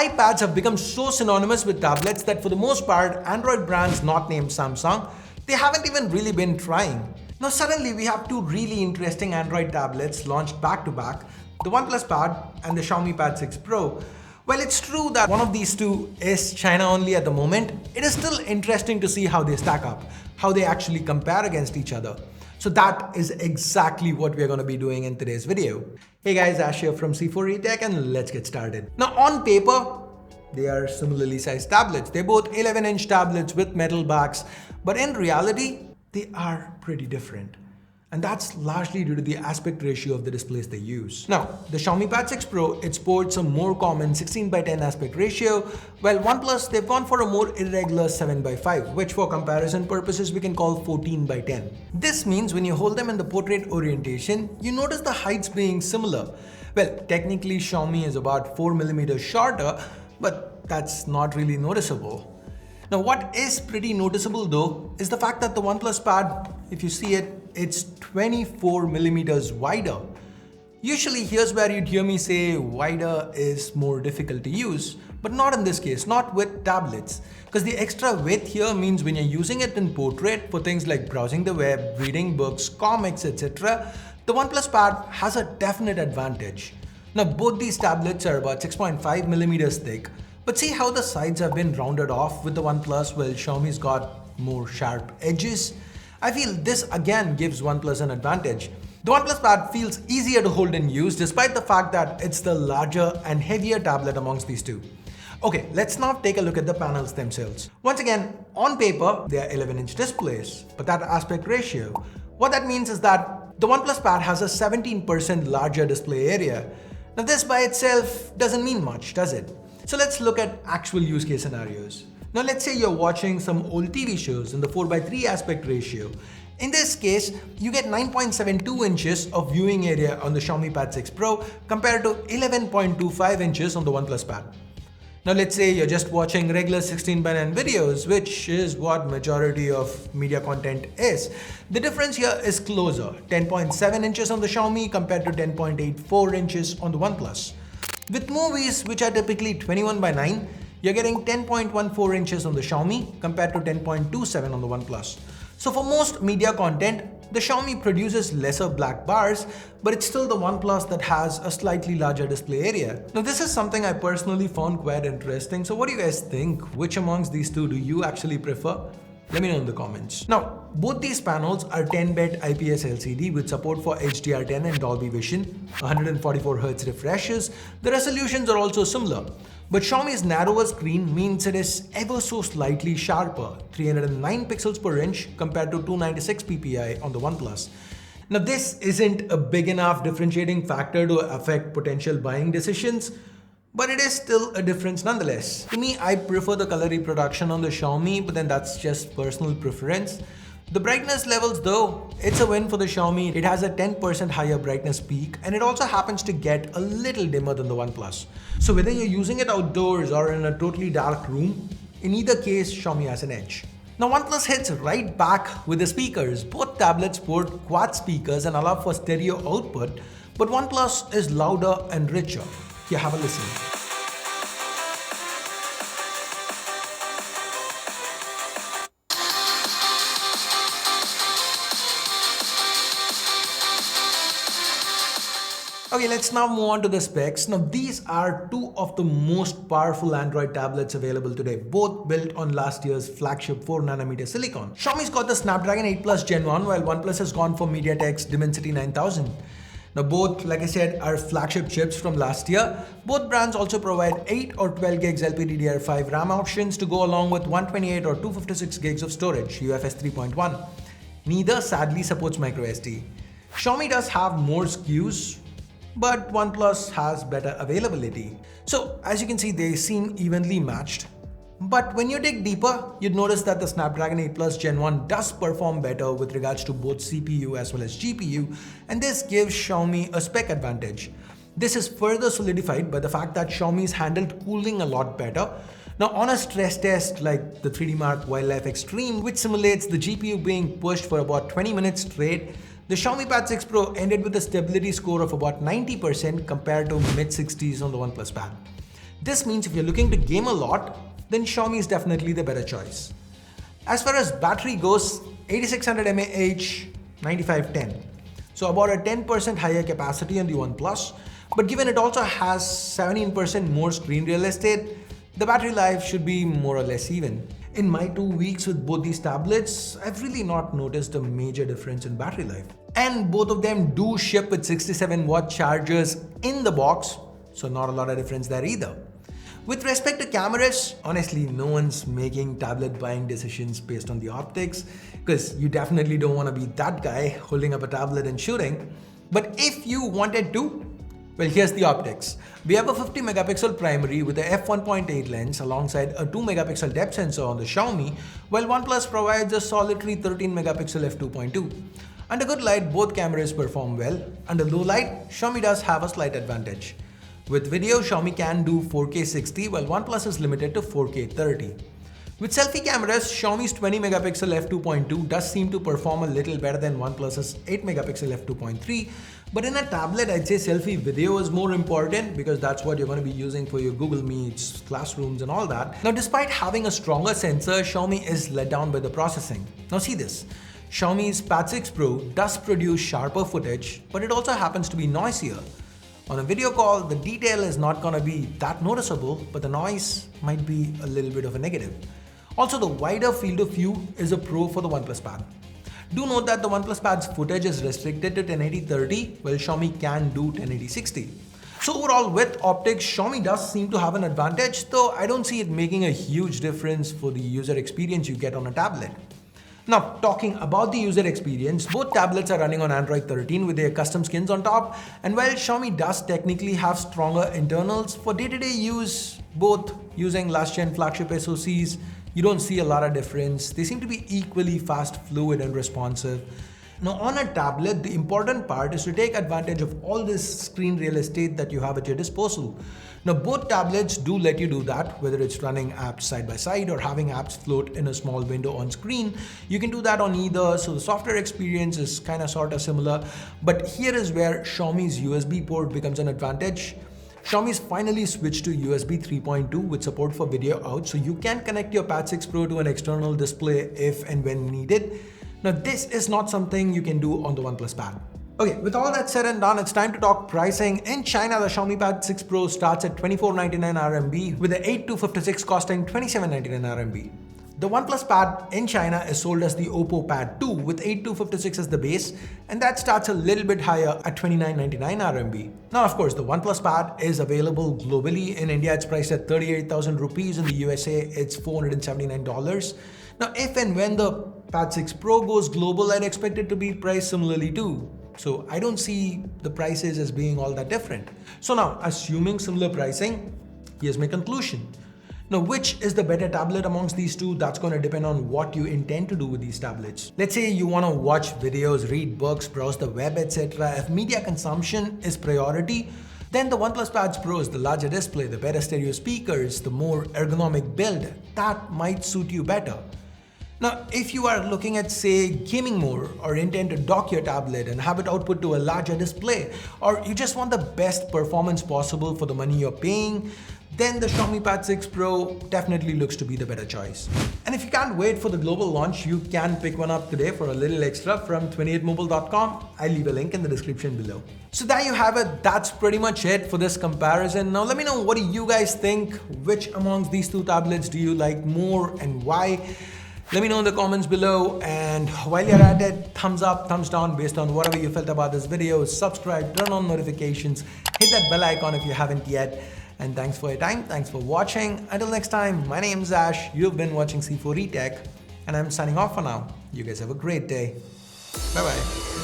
iPads have become so synonymous with tablets that for the most part, Android brands not named Samsung, they haven't even really been trying. Now suddenly we have two really interesting Android tablets launched back to back, the OnePlus Pad and the Xiaomi Pad 6 Pro. While it's true that one of these two is China only at the moment, it is still interesting to see how they stack up, how they actually compare against each other. So that is exactly what we're going to be doing in today's video. Hey guys, Ash here from C4eTech and let's get started. Now on paper, they are similarly sized tablets. They're both 11-inch tablets with metal backs, but in reality, they are pretty different. And that's largely due to the aspect ratio of the displays they use. Now, the Xiaomi Pad 6 Pro, it sports a more common 16:10 aspect ratio, while OnePlus, they've gone for a more irregular 7:5, which for comparison purposes we can call 14:10. This means when you hold them in the portrait orientation, you notice the heights being similar. Well, technically Xiaomi is about 4mm shorter, but that's not really noticeable. Now what is pretty noticeable though is the fact that the OnePlus Pad, if you see it, it's 24mm wider. Usually here's where you'd hear me say wider is more difficult to use, but not in this case, not with tablets. Because the extra width here means when you're using it in portrait for things like browsing the web, reading books, comics, etc., the OnePlus Pad has a definite advantage. Now both these tablets are about 6.5mm thick, but see how the sides have been rounded off with the OnePlus while Xiaomi's got more sharp edges? I feel this again gives OnePlus an advantage. The OnePlus Pad feels easier to hold and use despite the fact that it's the larger and heavier tablet amongst these two. Okay, let's now take a look at the panels themselves. Once again, on paper, they are 11-inch displays, but that aspect ratio, what that means is that the OnePlus Pad has a 17% larger display area. Now this by itself doesn't mean much, does it? So let's look at actual use case scenarios. Now let's say you're watching some old TV shows in the 4:3 aspect ratio. In this case, you get 9.72 inches of viewing area on the Xiaomi Pad 6 Pro compared to 11.25 inches on the OnePlus Pad. Now let's say you're just watching regular 16:9 videos, which is what majority of media content is. The difference here is closer, 10.7 inches on the Xiaomi compared to 10.84 inches on the OnePlus. With movies, which are typically 21:9, you're getting 10.14 inches on the Xiaomi compared to 10.27 on the OnePlus. So for most media content, the Xiaomi produces lesser black bars, but it's still the OnePlus that has a slightly larger display area. Now this is something I personally found quite interesting. So what do you guys think? Which amongst these two do you actually prefer? Let me know in the comments. Now, both these panels are 10-bit IPS LCD with support for HDR10 and Dolby Vision, 144Hz refreshes. The resolutions are also similar. But Xiaomi's narrower screen means it is ever so slightly sharper, 309 pixels per inch compared to 296 ppi on the OnePlus. Now this isn't a big enough differentiating factor to affect potential buying decisions, but it is still a difference nonetheless. To me, I prefer the color reproduction on the Xiaomi, but then that's just personal preference. The brightness levels though, it's a win for the Xiaomi. It has a 10% higher brightness peak and it also happens to get a little dimmer than the OnePlus. So whether you're using it outdoors or in a totally dark room, in either case, Xiaomi has an edge. Now OnePlus hits right back with the speakers. Both tablets sport quad speakers and allow for stereo output, but OnePlus is louder and richer. Here, have a listen. Okay, let's now move on to the specs. Now these are two of the most powerful Android tablets available today, both built on last year's flagship 4nm silicon. Xiaomi's got the Snapdragon 8 Plus Gen 1 while OnePlus has gone for MediaTek's Dimensity 9000. Now both, like I said, are flagship chips from last year. Both brands also provide 8 or 12 gigs LPDDR5 RAM options to go along with 128 or 256 gigs of storage, UFS 3.1. Neither sadly supports microSD. Xiaomi does have more SKUs, but OnePlus has better availability. So as you can see, they seem evenly matched. But when you dig deeper, you'd notice that the Snapdragon 8 Plus Gen 1 does perform better with regards to both CPU as well as GPU, and this gives Xiaomi a spec advantage. This is further solidified by the fact that Xiaomi's handled cooling a lot better. Now on a stress test like the 3D Mark Wildlife Extreme, which simulates the GPU being pushed for about 20 minutes straight, the Xiaomi Pad 6 Pro ended with a stability score of about 90% compared to mid-60s on the OnePlus Pad. This means if you're looking to game a lot, then Xiaomi is definitely the better choice. As far as battery goes, 8600 mAh, 9510. So about a 10% higher capacity on the OnePlus, but given it also has 17% more screen real estate, the battery life should be more or less even. In my 2 weeks with both these tablets, I've really not noticed a major difference in battery life. And both of them do ship with 67-watt chargers in the box, so not a lot of difference there either. With respect to cameras, honestly, no one's making tablet buying decisions based on the optics, because you definitely don't want to be that guy holding up a tablet and shooting. But if you wanted to, well, here's the optics. We have a 50 megapixel primary with a f1.8 lens alongside a 2 megapixel depth sensor on the Xiaomi, while OnePlus provides a solitary 13 megapixel f2.2. Under good light, both cameras perform well. Under low light, Xiaomi does have a slight advantage. With video, Xiaomi can do 4K 60 while OnePlus is limited to 4K 30. With selfie cameras, Xiaomi's 20 megapixel f2.2 does seem to perform a little better than OnePlus's 8 megapixel f2.3, but in a tablet, I'd say selfie video is more important because that's what you're going to be using for your Google Meets, classrooms and all that. Now, despite having a stronger sensor, Xiaomi is let down by the processing. Now see this. Xiaomi's Pad 6 Pro does produce sharper footage, but it also happens to be noisier. On a video call, the detail is not going to be that noticeable, but the noise might be a little bit of a negative. Also, the wider field of view is a pro for the OnePlus Pad. Do note that the OnePlus Pad's footage is restricted to 1080-30, while Xiaomi can do 1080-60. So overall, with optics, Xiaomi does seem to have an advantage, though I don't see it making a huge difference for the user experience you get on a tablet. Now, talking about the user experience, both tablets are running on Android 13 with their custom skins on top, and while Xiaomi does technically have stronger internals, for day-to-day use, both using last-gen flagship SoCs, you don't see a lot of difference. They seem to be equally fast, fluid, and responsive. Now, on a tablet, the important part is to take advantage of all this screen real estate that you have at your disposal. Now, both tablets do let you do that, whether it's running apps side by side or having apps float in a small window on screen. You can do that on either, so the software experience is kind of sort of similar. But here is where Xiaomi's USB port becomes an advantage. Xiaomi's finally switched to USB 3.2 with support for video out, so you can connect your Pad 6 Pro to an external display if and when needed. Now, this is not something you can do on the OnePlus Pad. Okay, with all that said and done, it's time to talk pricing. In China, the Xiaomi Pad 6 Pro starts at 2499 RMB with the 8256 costing 2799 RMB. The OnePlus Pad in China is sold as the Oppo Pad 2 with 8256 as the base, and that starts a little bit higher at 2999 RMB. Now, of course, the OnePlus Pad is available globally. In India, it's priced at 38,000 rupees. In the USA, it's $479. Now, if and when the Pad 6 Pro goes global, I'd expect it to be priced similarly too. So I don't see the prices as being all that different. So now, assuming similar pricing, here's my conclusion. Now, which is the better tablet amongst these two? That's going to depend on what you intend to do with these tablets. Let's say you want to watch videos, read books, browse the web, etc. If media consumption is priority, then the OnePlus Pad Pro is the larger display, the better stereo speakers, the more ergonomic build. That might suit you better. Now, if you are looking at, say, gaming more or intend to dock your tablet and have it output to a larger display, or you just want the best performance possible for the money you're paying, then the Xiaomi Pad 6 Pro definitely looks to be the better choice. And if you can't wait for the global launch, you can pick one up today for a little extra from 28mobile.com. I'll leave a link in the description below. So there you have it. That's pretty much it for this comparison. Now let me know, what do you guys think? Which amongst these two tablets do you like more and why? Let me know in the comments below, and while you're at it, thumbs up, thumbs down based on whatever you felt about this video. Subscribe, turn on notifications, hit that bell icon if you haven't yet. And thanks for your time, thanks for watching. Until next time, my name is Ash, you've been watching C4E Tech, and I'm signing off for now. You guys have a great day. Bye bye.